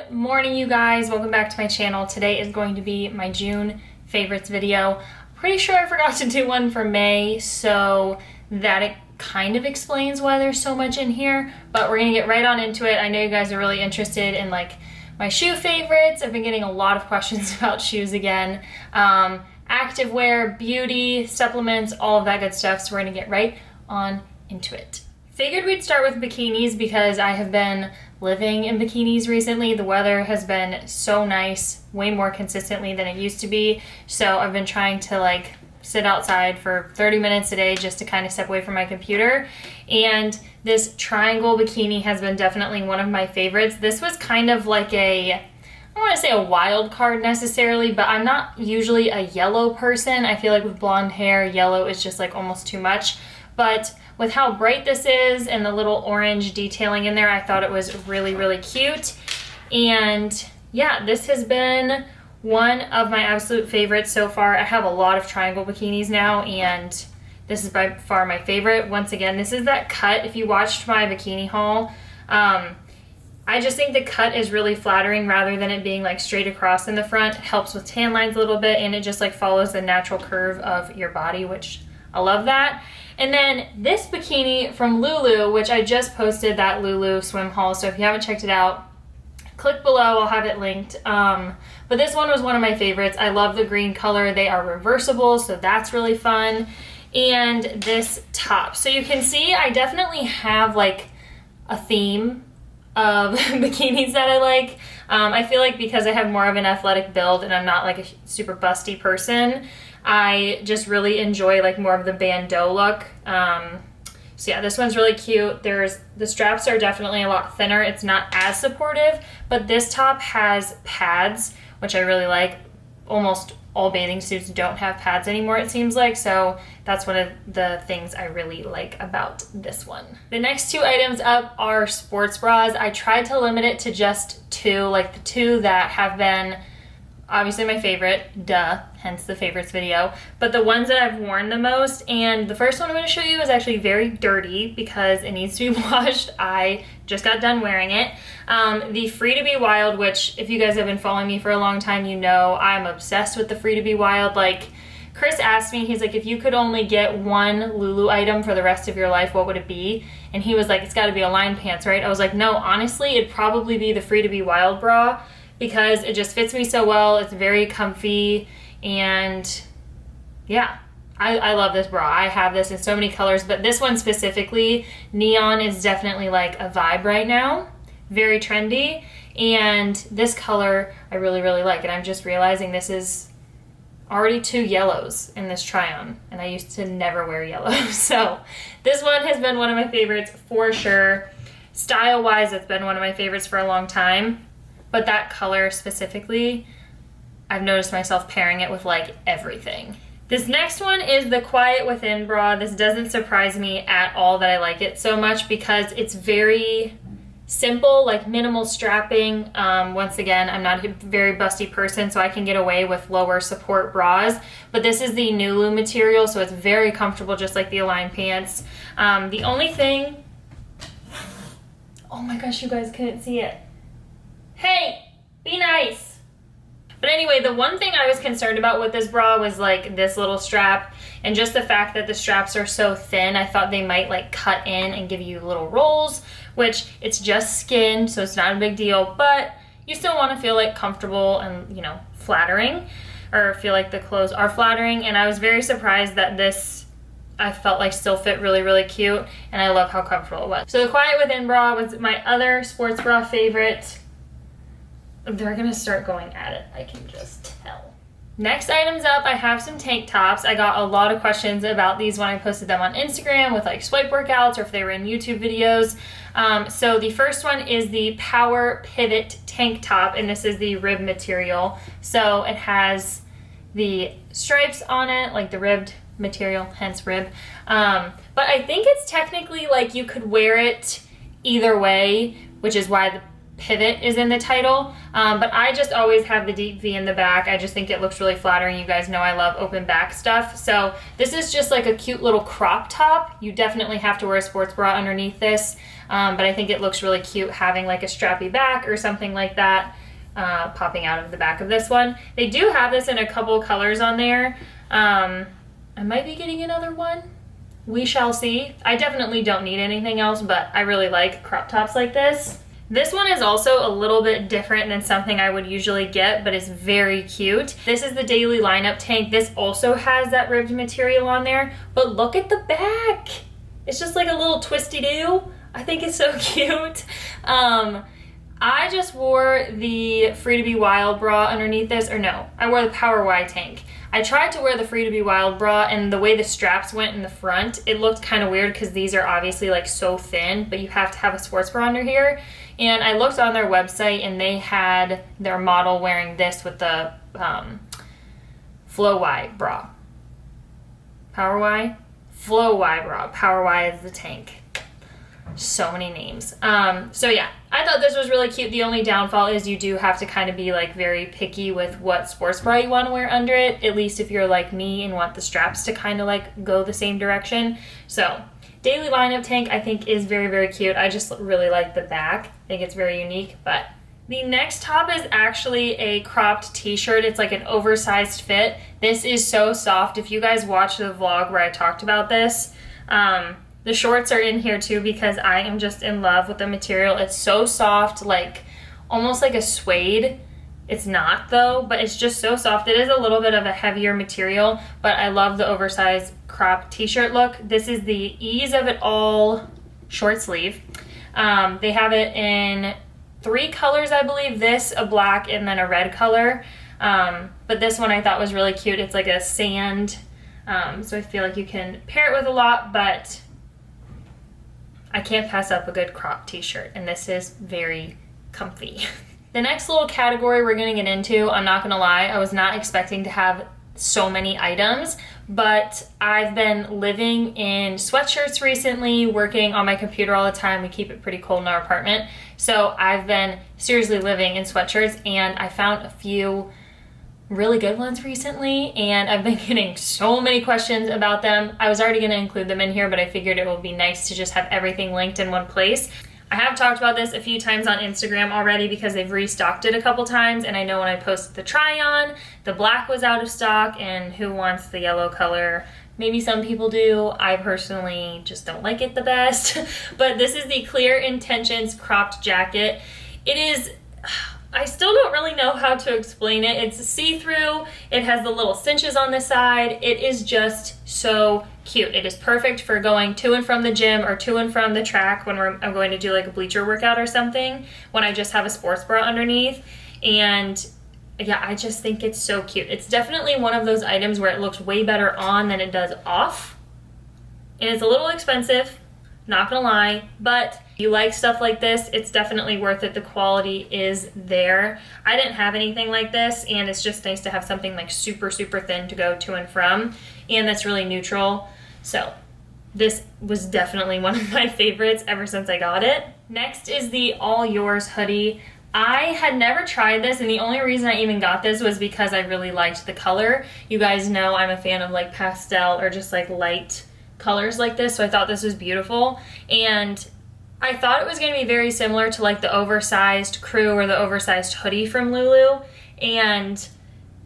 Good morning, you guys. Welcome back to my channel. Today is going to be my June favorites video. Pretty sure I forgot to do one for May, so that it kind of explains why there's so much in here, but we're gonna get right on into it. I know you guys are really interested in like my shoe favorites. I've been getting a lot of questions about shoes again. Activewear, beauty, supplements, all of that good stuff, so we're gonna get right on into it. Figured we'd start with bikinis because I have been living in bikinis recently. The weather has been so nice, way more consistently than it used to be. So I've been trying to like sit outside for 30 minutes a day just to kind of step away from my computer. And this triangle bikini has been definitely one of my favorites. This was kind of like I don't want to say a wild card necessarily, but I'm not usually a yellow person. I feel like with blonde hair, yellow is just like almost too much. But with how bright this is and the little orange detailing in there, I thought it was really, really cute. And yeah, this has been one of my absolute favorites so far. I have a lot of triangle bikinis now, and this is by far my favorite. Once again, this is that cut. If you watched my bikini haul, I just think the cut is really flattering rather than it being like straight across in the front. It helps with tan lines a little bit, and it just like follows the natural curve of your body, which I love that. And then this bikini from Lulu, which I just posted that Lulu swim haul, so if you haven't checked it out, click below, I'll have it linked. But this one was one of my favorites. I love the green color. They are reversible, so that's really fun. And this top. So you can see I definitely have like a theme of bikinis that I like. I feel like because I have more of an athletic build and I'm not like a super busty person, I just really enjoy like more of the bandeau look. So yeah, this one's really cute. The straps are definitely a lot thinner. It's not as supportive, but this top has pads, which I really like. Almost all bathing suits don't have pads anymore, it seems like, so that's one of the things I really like about this one. The next two items up are sports bras. I tried to limit it to just two, like the two that have been obviously my favorite, duh, hence the favorites video, but the ones that I've worn the most, and the first one I'm going to show you is actually very dirty because it needs to be washed. I just got done wearing it. The Free to Be Wild, which if you guys have been following me for a long time, you know I'm obsessed with the Free to Be Wild. Like, Chris asked me, he's like, if you could only get one Lulu item for the rest of your life, what would it be? And he was like, it's got to be Align pants, right? I was like, no, honestly, it'd probably be the Free to Be Wild bra, because it just fits me so well. It's very comfy, and yeah, I love this bra. I have this in so many colors, but this one specifically, neon, is definitely like a vibe right now. Very trendy, and this color I really, really like, and I'm just realizing this is already two yellows in this try-on, and I used to never wear yellow. So this one has been one of my favorites for sure. Style-wise, it's been one of my favorites for a long time. But that color specifically, I've noticed myself pairing it with like everything. This next one is the Quiet Within bra. This doesn't surprise me at all that I like it so much because it's very simple, like minimal strapping. Once again, I'm not a very busty person, so I can get away with lower support bras. But this is the Nulu material, so it's very comfortable, just like the Align pants. The only thing, oh my gosh, you guys couldn't see it. Hey, be nice. But anyway, the one thing I was concerned about with this bra was like this little strap, and just the fact that the straps are so thin. I thought they might like cut in and give you little rolls, which it's just skin, so it's not a big deal, but you still want to feel like comfortable and, you know, flattering, or feel like the clothes are flattering. And I was very surprised that this, I felt like still fit really, really cute, and I love how comfortable it was. So the Quiet Within bra was my other sports bra favorite. They're gonna start going at it, I can just tell. Next items up, I have some tank tops. I got a lot of questions about these when I posted them on Instagram with like swipe workouts, or if they were in YouTube videos. So the first one is the Power Pivot tank top, and this is the rib material. So it has the stripes on it, like the ribbed material, hence rib. But I think it's technically like you could wear it either way, which is why the pivot is in the title, but I just always have the deep V in the back. I just think it looks really flattering. You guys know I love open back stuff. So this is just like a cute little crop top. You definitely have to wear a sports bra underneath this, but I think it looks really cute having like a strappy back or something like that popping out of the back of this one. They do have this in a couple colors on there. I might be getting another one. We shall see. I definitely don't need anything else, but I really like crop tops like this. This one is also a little bit different than something I would usually get, but it's very cute. This is the daily lineup tank. This also has that ribbed material on there, but look at the back. It's just like a little twisty-do. I think it's so cute. I just wore the Free to Be Wild bra underneath this, or no, I wore the Power Y tank. I tried to wear the Free to Be Wild bra, and the way the straps went in the front, it looked kind of weird because these are obviously like so thin, but you have to have a sports bra under here. And I looked on their website and they had their model wearing this with the Flow Y bra. Power Y? Flow Y bra. Power Y is the tank. So many names. So yeah, I thought this was really cute. The only downfall is you do have to kind of be like very picky with what sports bra you want to wear under it, at least if you're like me and want the straps to kind of like go the same direction. So daily lineup tank I think is very, very cute. I just really like the back. I think it's very unique. But the next top is actually a cropped t-shirt. It's like an oversized fit. This is so soft. If you guys watched the vlog where I talked about this, the shorts are in here too because I am just in love with the material. It's so soft, like almost like a suede. It's not though, but it's just so soft. It is a little bit of a heavier material, but I love the oversized crop t-shirt look. This is the Ease of It All short sleeve. They have it in 3 colors, I believe. This, a black, and then a red color. But this one I thought was really cute. It's like a sand, so I feel like you can pair it with a lot, but I can't pass up a good crop t-shirt, and this is very comfy. The next little category we're gonna get into, I'm not gonna lie, I was not expecting to have so many items, but I've been living in sweatshirts recently, working on my computer all the time. We keep it pretty cold in our apartment. So I've been seriously living in sweatshirts, and I found a few really good ones recently, and I've been getting so many questions about them. I was already gonna include them in here, but I figured it would be nice to just have everything linked in one place. I have talked about this a few times on Instagram already because they've restocked it a couple times, and I know when I posted the try on, the black was out of stock, and who wants the yellow color? Maybe some people do. I personally just don't like it the best. But this is the Clear Intentions cropped jacket. It is, I still don't really know how to explain it. It's see-through. It has the little cinches on the side. It is just so cute. It is perfect for going to and from the gym or to and from the track when I'm going to do like a bleacher workout or something, when I just have a sports bra underneath. And yeah, I just think it's so cute. It's definitely one of those items where it looks way better on than it does off. And it's a little expensive, not gonna lie, but if you like stuff like this, it's definitely worth it. The quality is there. I didn't have anything like this, and it's just nice to have something like super, super thin to go to and from, and that's really neutral. So this was definitely one of my favorites ever since I got it. Next is the All Yours hoodie. I had never tried this, and the only reason I even got this was because I really liked the color. You guys know I'm a fan of like pastel or just like light colors like this, so I thought this was beautiful. And I thought it was going to be very similar to like the oversized crew or the oversized hoodie from Lulu, and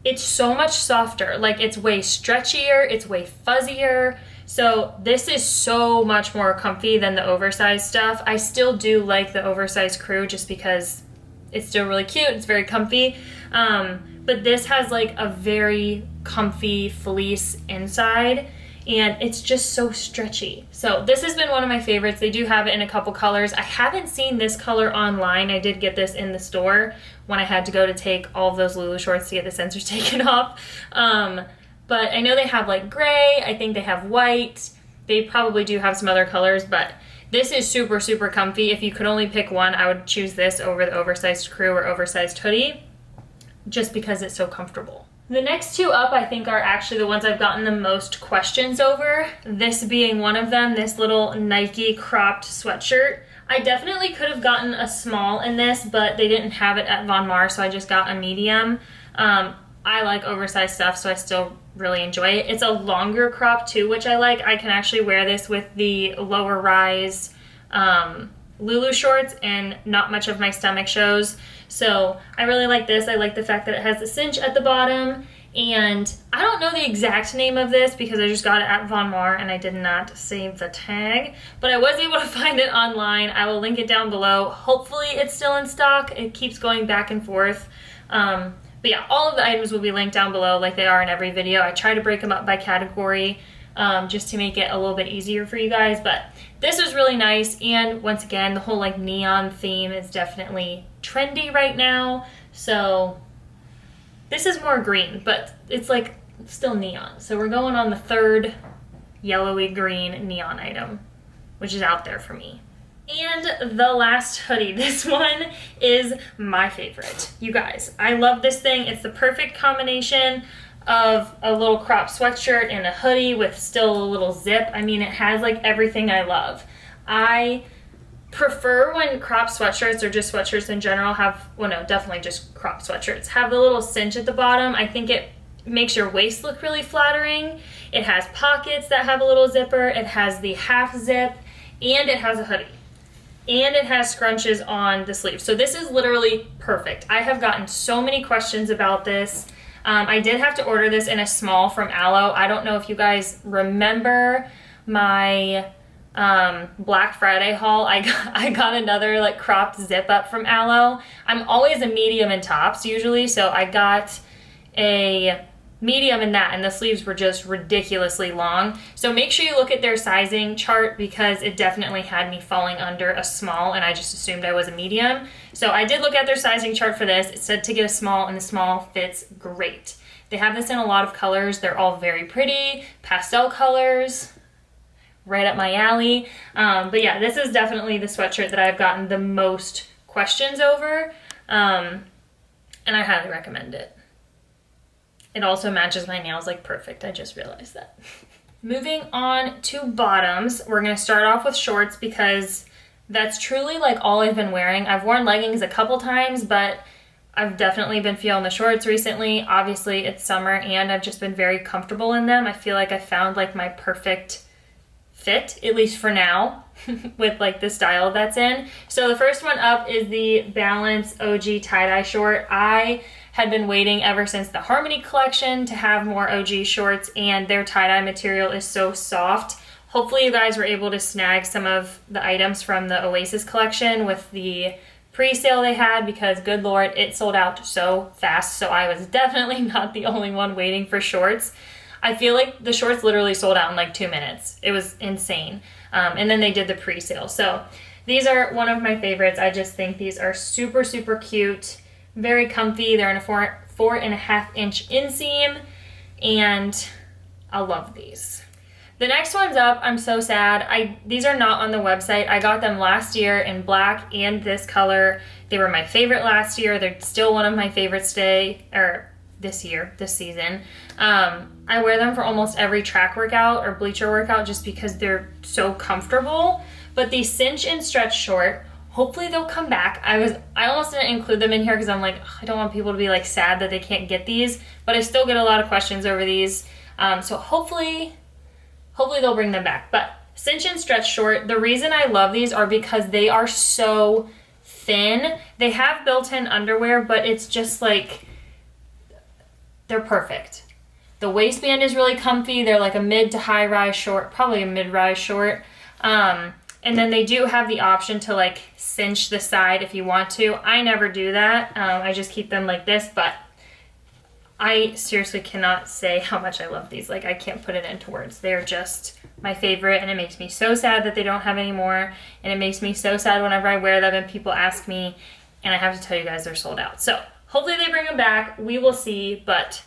it's so much softer. Like, it's way stretchier, it's way fuzzier. So this is so much more comfy than the oversized stuff. I still do like the oversized crew just because it's still really cute, it's very comfy. But this has like a very comfy fleece inside, and it's just so stretchy. So this has been one of my favorites. They do have it in a couple colors. I haven't seen this color online. I did get this in the store when I had to go to take all of those Lulu shorts to get the sensors taken off. But I know they have like gray, I think they have white. They probably do have some other colors, but this is super, super comfy. If you could only pick one, I would choose this over the oversized crew or oversized hoodie, just because it's so comfortable. The next two up, I think, are actually the ones I've gotten the most questions over. This being one of them, this little Nike cropped sweatshirt. I definitely could have gotten a small in this, but they didn't have it at Bowmar, so I just got a medium. I like oversized stuff, so I still really enjoy it. It's a longer crop too, which I like. I can actually wear this with the lower rise Lulu shorts and not much of my stomach shows. So I really like this. I like the fact that it has the cinch at the bottom. And I don't know the exact name of this because I just got it at Bowmar and I did not save the tag, but I was able to find it online. I will link it down below. Hopefully it's still in stock. It keeps going back and forth. But yeah, all of the items will be linked down below like they are in every video. I try to break them up by category just to make it a little bit easier for you guys, but this was really nice. And once again, the whole like neon theme is definitely trendy right now. So this is more green, but it's like still neon. So we're going on the third yellowy green neon item, which is out there for me. And the last hoodie, this one is my favorite. You guys, I love this thing. It's the perfect combination of a little crop sweatshirt and a hoodie with still a little zip. I mean, it has like everything I love. I prefer when crop sweatshirts or just sweatshirts in general have, well no, definitely just crop sweatshirts, have the little cinch at the bottom. I think it makes your waist look really flattering. It has pockets that have a little zipper. It has the half zip and it has a hoodie. And it has scrunches on the sleeves. So this is literally perfect. I have gotten so many questions about this. I did have to order this in a small from Aloe. I don't know if you guys remember my Black Friday haul. I got another like cropped zip up from Aloe. I'm always a medium in tops usually, so I got a medium in that, and the sleeves were just ridiculously long. So make sure you look at their sizing chart because it definitely had me falling under a small and I just assumed I was a medium. So I did look at their sizing chart for this. It said to get a small and the small fits great. They have this in a lot of colors. They're all very pretty, pastel colors, right up my alley. But yeah, this is definitely the sweatshirt that I've gotten the most questions over, and I highly recommend it. It also matches my nails like perfect. I just realized that. Moving on to bottoms, we're gonna start off with shorts because that's truly like all I've been wearing. I've worn leggings a couple times, but I've definitely been feeling the shorts recently. Obviously it's summer and I've just been very comfortable in them. I feel like I found like my perfect fit, at least for now, with like the style that's in. So the first one up is the Balance OG tie-dye short. I had been waiting ever since the Harmony collection to have more OG shorts, and their tie-dye material is so soft. Hopefully you guys were able to snag some of the items from the Oasis collection with the pre-sale they had, because good Lord, it sold out so fast. So I was definitely not the only one waiting for shorts. I feel like the shorts literally sold out in like 2 minutes. It was insane. And then they did the pre-sale. So these are one of my favorites. I just think these are super, super cute. Very comfy. They're in a 4.5 inch inseam, and I love these. The next one's up. I'm so sad. These are not on the website. I got them last year in black and this color. They were my favorite last year. They're still one of my favorites this season. I wear them for almost every track workout or bleacher workout just because they're so comfortable. But the Cinch and Stretch short, hopefully they'll come back. I almost didn't include them in here because I'm like, I don't want people to be like sad that they can't get these, but I still get a lot of questions over these. So hopefully they'll bring them back. But Cinch and Stretch short, the reason I love these are because they are so thin. They have built-in underwear, but it's just like, they're perfect. The waistband is really comfy. They're like a mid to high rise short, probably a mid rise short. And then they do have the option to like cinch the side if you want to. I never do that. I just keep them like this, but I seriously cannot say how much I love these. Like, I can't put it into words. They're just my favorite, and it makes me so sad that they don't have any more, and it makes me so sad whenever I wear them and people ask me, and I have to tell you guys they're sold out. So hopefully they bring them back. We will see, but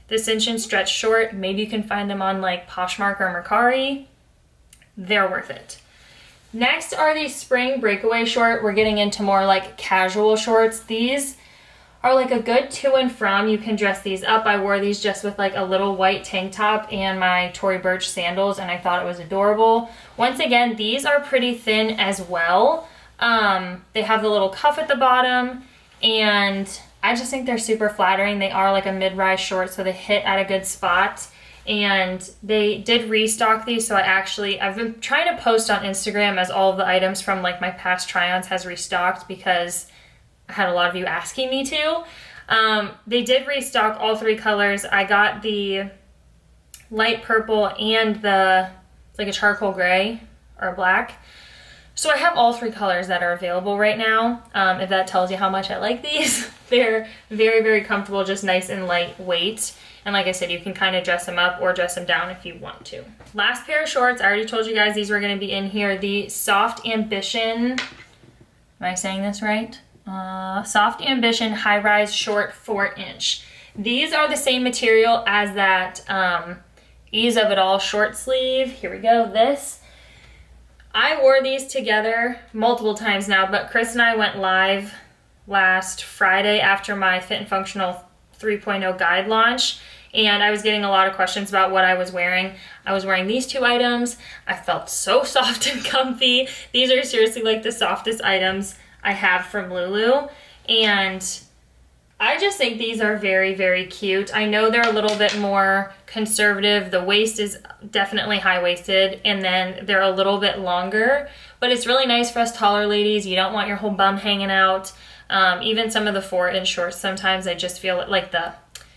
the Cinch and Stretch short, maybe you can find them on like Poshmark or Mercari. They're worth it. Next are these spring breakaway short. We're getting into more like casual shorts. These are like a good to and from. You can dress these up. I wore these just with like a little white tank top and my Tory Burch sandals, and I thought it was adorable. Once again, these are pretty thin as well. They have the little cuff at the bottom, and I just think they're super flattering. They are like a mid-rise short, so they hit at a good spot. And they did restock these, so I've been trying to post on Instagram as all of the items from like my past try-ons has restocked, because I had a lot of you asking me to. They did restock all 3 colors. I got the light purple and it's like a charcoal gray or black. So I have all 3 colors that are available right now. If that tells you how much I like these. They're very, very comfortable, just nice and lightweight. And like I said, you can kind of dress them up or dress them down if you want to. Last pair of shorts, I already told you guys these were gonna be in here. The Soft Ambition, am I saying this right? Soft Ambition High Rise Short 4-inch. These are the same material as that Ease of It All short sleeve. Here we go, this. I wore these together multiple times now, but Chris and I went live last Friday after my Fit and Functional 3.0 guide launch, and I was getting a lot of questions about what I was wearing. I was wearing these 2 items. I felt so soft and comfy. These are seriously like the softest items I have from Lulu, and I just think these are very, very cute. I know they're a little bit more conservative. The waist is definitely high-waisted, and then they're a little bit longer, but it's really nice for us taller ladies. You don't want your whole bum hanging out. Even some of the 4-inch shorts, sometimes I just feel like the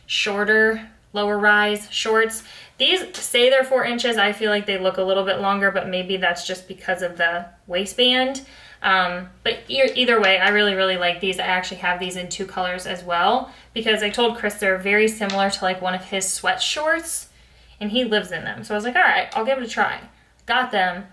shorter, lower rise shorts. These say they're 4 inches. I feel like they look a little bit longer, but maybe that's just because of the waistband. But either way, I really, really like these. I actually have these in 2 colors as well, because I told Chris they're very similar to like one of his sweat shorts, and he lives in them. So I was like, all right, I'll give it a try. Got them.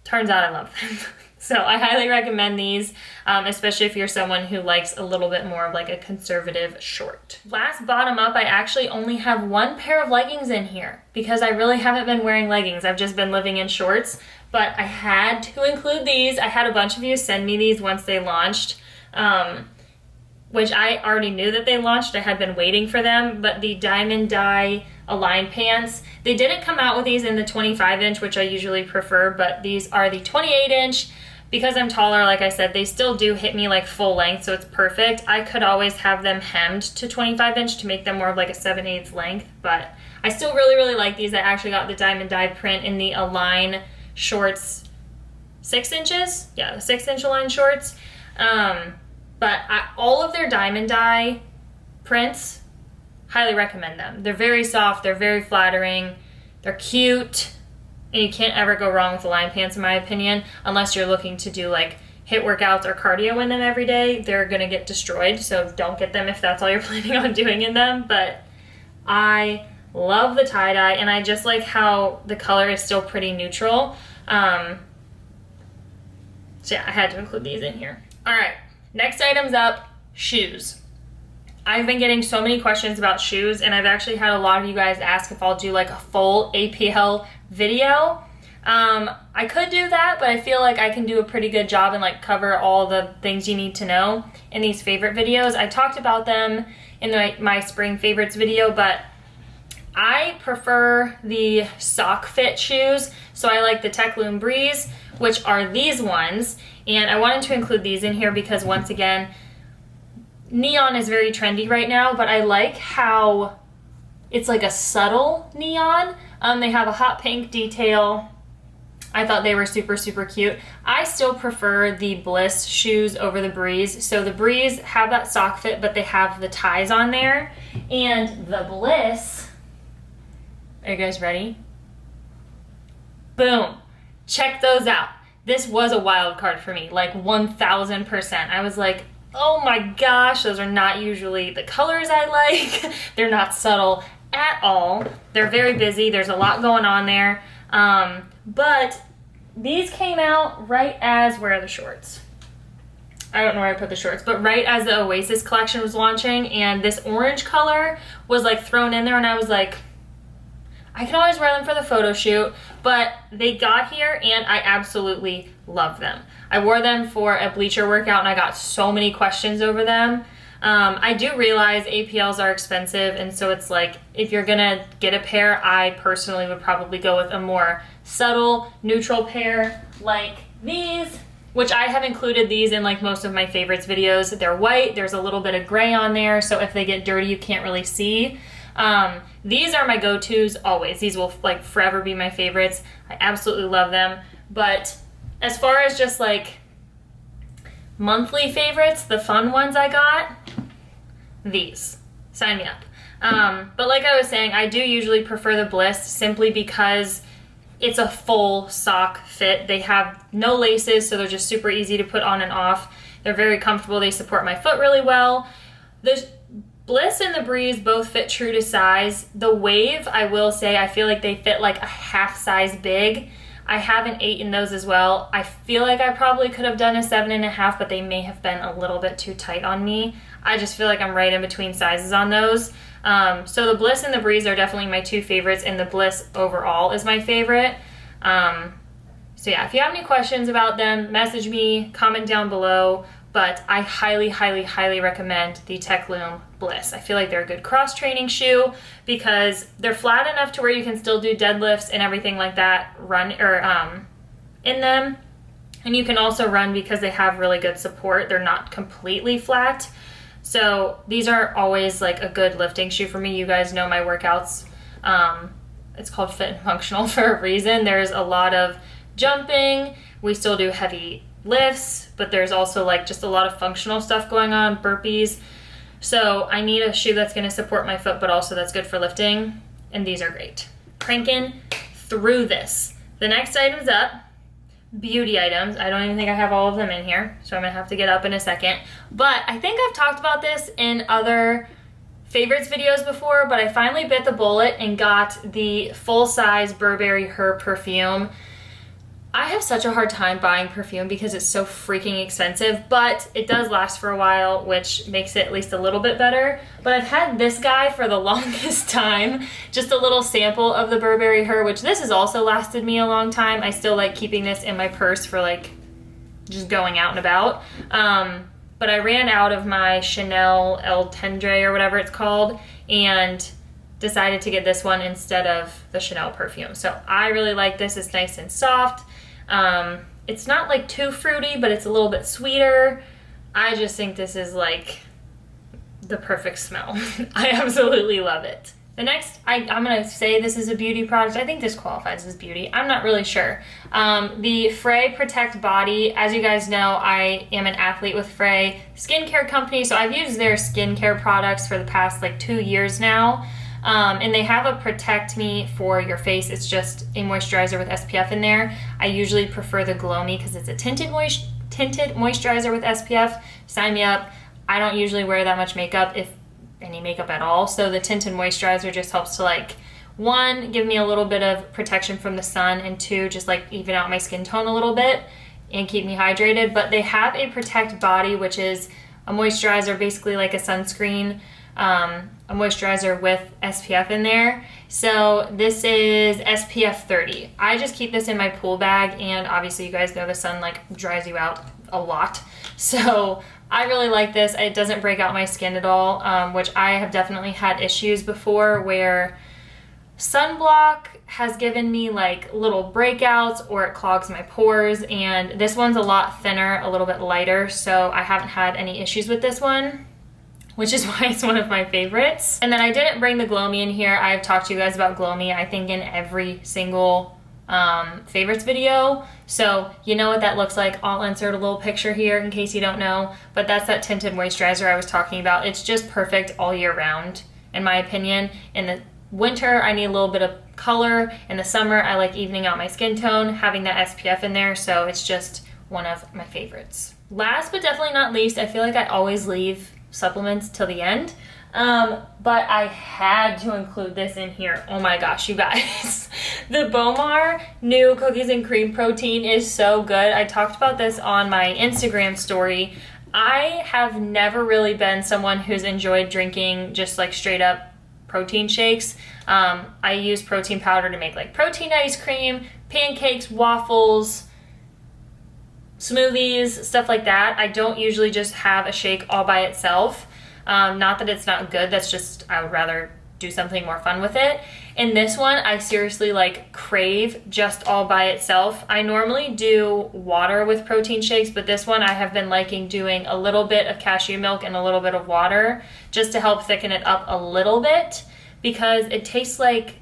Turns out I love them. So I highly recommend these, especially if you're someone who likes a little bit more of like a conservative short. Last bottom up, I actually only have 1 pair of leggings in here, because I really haven't been wearing leggings. I've just been living in shorts, but I had to include these. I had a bunch of you send me these once they launched, which I already knew that they launched. I had been waiting for them, but the Diamond Dye Align pants, they didn't come out with these in the 25-inch, which I usually prefer, but these are the 28-inch. Because I'm taller, like I said, they still do hit me like full length, so it's perfect. I could always have them hemmed to 25-inch to make them more of like a 7/8 length, but I still really, really like these. I actually got the Diamond Dye print in the Align shorts 6 inches. Yeah, the 6-inch Align shorts. But all of their Diamond Dye prints, highly recommend them. They're very soft, they're very flattering, they're cute. And you can't ever go wrong with Align pants, in my opinion, unless you're looking to do like HIIT workouts or cardio in them every day. They're gonna get destroyed, so don't get them if that's all you're planning on doing in them. But I love the tie-dye, and I just like how the color is still pretty neutral. So yeah, I had to include these in here. All right, next item's up, shoes. I've been getting so many questions about shoes, and I've actually had a lot of you guys ask if I'll do like a full APL video. I could do that, but I feel like I can do a pretty good job and like cover all the things you need to know in these favorite videos. I talked about them in my spring favorites video, but I prefer the sock fit shoes. So I like the Techloom Breeze, which are these ones, and I wanted to include these in here because once again, neon is very trendy right now, but I like how it's like a subtle neon. They have a hot pink detail. I thought they were super, super cute. I still prefer the Bliss shoes over the Breeze. So the Breeze have that sock fit, but they have the ties on there. And the Bliss, are you guys ready? Boom, check those out. This was a wild card for me, like 1000%. I was like, oh my gosh, those are not usually the colors I like. They're not subtle at all. They're very busy. There's a lot going on there. But these came out right as, where are the shorts? I don't know where I put the shorts, but right as the Oasis collection was launching, and this orange color was like thrown in there, and I was like, I can always wear them for the photo shoot, but they got here and I absolutely love them. I wore them for a bleacher workout and I got so many questions over them. I do realize APLs are expensive, and so it's like, if you're gonna get a pair, I personally would probably go with a more subtle, neutral pair like these, which I have included these in like most of my favorites videos. They're white, there's a little bit of gray on there, so if they get dirty, you can't really see. These are my go-tos always. These will like forever be my favorites. I absolutely love them. But as far as just like monthly favorites, the fun ones I got, these. Sign me up. But like I was saying, I do usually prefer the Bliss simply because it's a full sock fit. They have no laces, so they're just super easy to put on and off. They're very comfortable. They support my foot really well. The Bliss and the Breeze both fit true to size. The Wave, I will say, I feel like they fit like a half size big. I have an 8 in those as well. I feel like I probably could have done a 7.5, but they may have been a little bit too tight on me. I just feel like I'm right in between sizes on those. So the Bliss and the Breeze are definitely my two favorites, and the Bliss overall is my favorite. So yeah, if you have any questions about them, message me, comment down below. But I highly, highly, highly recommend the Techloom Bliss. I feel like they're a good cross-training shoe because they're flat enough to where you can still do deadlifts and everything like that in them. And you can also run because they have really good support. They're not completely flat. So these are always like a good lifting shoe for me. You guys know my workouts. It's called Fit and Functional for a reason. There's a lot of jumping. We still do heavy lifts, but there's also like just a lot of functional stuff going on, burpees. So I need a shoe that's gonna support my foot, but also that's good for lifting. And these are great. Cranking through this. The next item's up. Beauty items. I don't even think I have all of them in here, so I'm gonna have to get up in a second. But I think I've talked about this in other favorites videos before, but I finally bit the bullet and got the full-size Burberry Her Perfume. I have such a hard time buying perfume because it's so freaking expensive, but it does last for a while, which makes it at least a little bit better. But I've had this guy for the longest time, just a little sample of the Burberry Her, which this has also lasted me a long time. I still like keeping this in my purse for like just going out and about. But I ran out of my Chanel El Tendre or whatever it's called and decided to get this one instead of the Chanel perfume. So I really like this. It's nice and soft. It's not like too fruity, but it's a little bit sweeter. I just think this is like the perfect smell. I absolutely love it. The next, I'm gonna say this is a beauty product. I think this qualifies as beauty. I'm not really sure. The Fre Protect Body. As you guys know, I am an athlete with Fre skincare company, so I've used their skincare products for the past like 2 years now. And they have a Protect Me for your face. It's just a moisturizer with SPF in there. I usually prefer the Glow Me because it's a tinted moisturizer with SPF. Sign me up. I don't usually wear that much makeup, if any makeup at all. So the tinted moisturizer just helps to like, 1, give me a little bit of protection from the sun, and 2, just like even out my skin tone a little bit and keep me hydrated. But they have a Protect Body, which is a moisturizer, basically like a sunscreen, a moisturizer with SPF in there. So this is SPF 30. I just keep this in my pool bag, and obviously you guys know the sun like dries you out a lot. So I really like this. It doesn't break out my skin at all, which I have definitely had issues before where sunblock has given me like little breakouts or it clogs my pores, and this one's a lot thinner, a little bit lighter, so I haven't had any issues with this one, which is why it's one of my favorites. And then I didn't bring the Glow Me in here. I've talked to you guys about Glow Me, I think, in every single favorites video. So you know what that looks like. I'll insert a little picture here in case you don't know, but that's that tinted moisturizer I was talking about. It's just perfect all year round, in my opinion. In the winter, I need a little bit of color. In the summer, I like evening out my skin tone, having that SPF in there, so it's just one of my favorites. Last but definitely not least, I feel like I always leave supplements till the end, but I had to include this in here. Oh my gosh, you guys. The Bowmar new cookies and cream protein is so good. I talked about this on my Instagram story. I have never really been someone who's enjoyed drinking just like straight up protein shakes. I use protein powder to make like protein ice cream, pancakes, waffles, smoothies, stuff like that. I don't usually just have a shake all by itself. Not that it's not good, that's just, I would rather do something more fun with it. And this one, I seriously like crave just all by itself. I normally do water with protein shakes, but this one I have been liking doing a little bit of cashew milk and a little bit of water just to help thicken it up a little bit, because it tastes like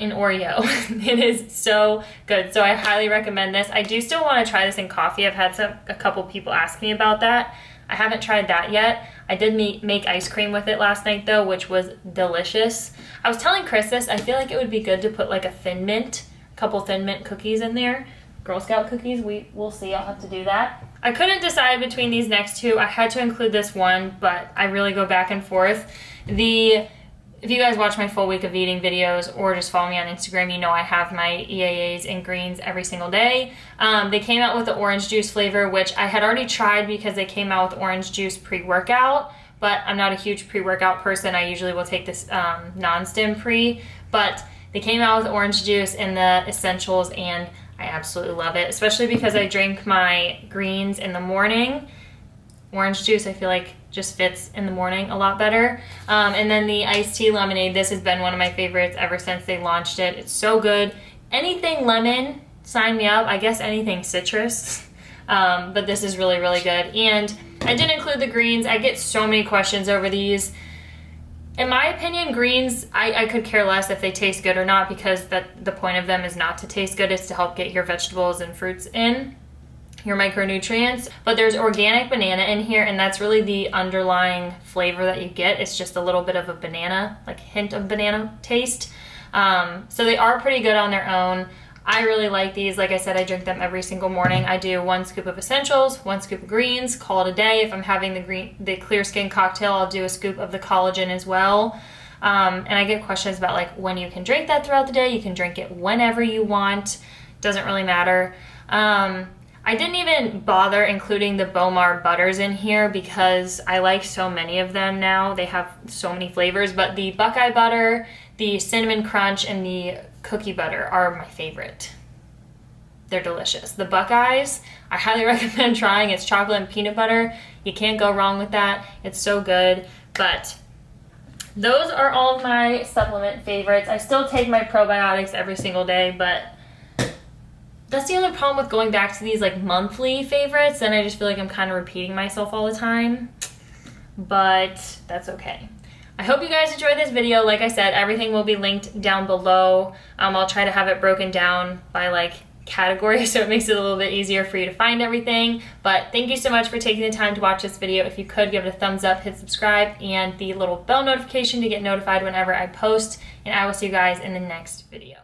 an Oreo. It is so good. So I highly recommend this. I do still want to try this in coffee. I've had a couple people ask me about that. I haven't tried that yet. I did make ice cream with it last night though, which was delicious. I was telling Chris this, I feel like it would be good to put like a a couple Thin Mint cookies in there. Girl Scout cookies, we'll see, I'll have to do that. I couldn't decide between these next two. I had to include this one, but I really go back and forth. If you guys watch my full week of eating videos or just follow me on Instagram, you know I have my EAAs and greens every single day. They came out with the orange juice flavor, which I had already tried because they came out with orange juice pre-workout, but I'm not a huge pre-workout person. I usually will take this non-stim pre, but they came out with orange juice and the essentials, and I absolutely love it, especially because I drink my greens in the morning. Orange juice, I feel like, just fits in the morning a lot better. And then the iced tea lemonade, this has been one of my favorites ever since they launched it. It's so good. Anything lemon, sign me up. I guess anything citrus. But this is really, really good. And I did include the greens. I get so many questions over these. In my opinion, greens, I could care less if they taste good or not, because the point of them is not to taste good. It's to help get your vegetables and fruits in, your micronutrients. But there's organic banana in here, and that's really the underlying flavor that you get. It's just a little bit of a banana, like hint of banana taste. So they are pretty good on their own. I really like these. Like I said, I drink them every single morning. I do 1 scoop of essentials, 1 scoop of greens, call it a day. If I'm having the clear skin cocktail, I'll do a scoop of the collagen as well. And I get questions about like when you can drink that throughout the day. You can drink it whenever you want. Doesn't really matter. I didn't even bother including the Bowmar butters in here because I like so many of them now. They have so many flavors, but the Buckeye butter, the cinnamon crunch, and the cookie butter are my favorite. They're delicious. The Buckeyes, I highly recommend trying. It's chocolate and peanut butter. You can't go wrong with that. It's so good. But those are all of my supplement favorites. I still take my probiotics every single day, but that's the only problem with going back to these like monthly favorites, and I just feel like I'm kind of repeating myself all the time, but that's okay. I hope you guys enjoyed this video. Like I said, everything will be linked down below. I'll try to have it broken down by like category so it makes it a little bit easier for you to find everything. But thank you so much for taking the time to watch this video. If you could, give it a thumbs up, hit subscribe, and the little bell notification to get notified whenever I post, and I will see you guys in the next video.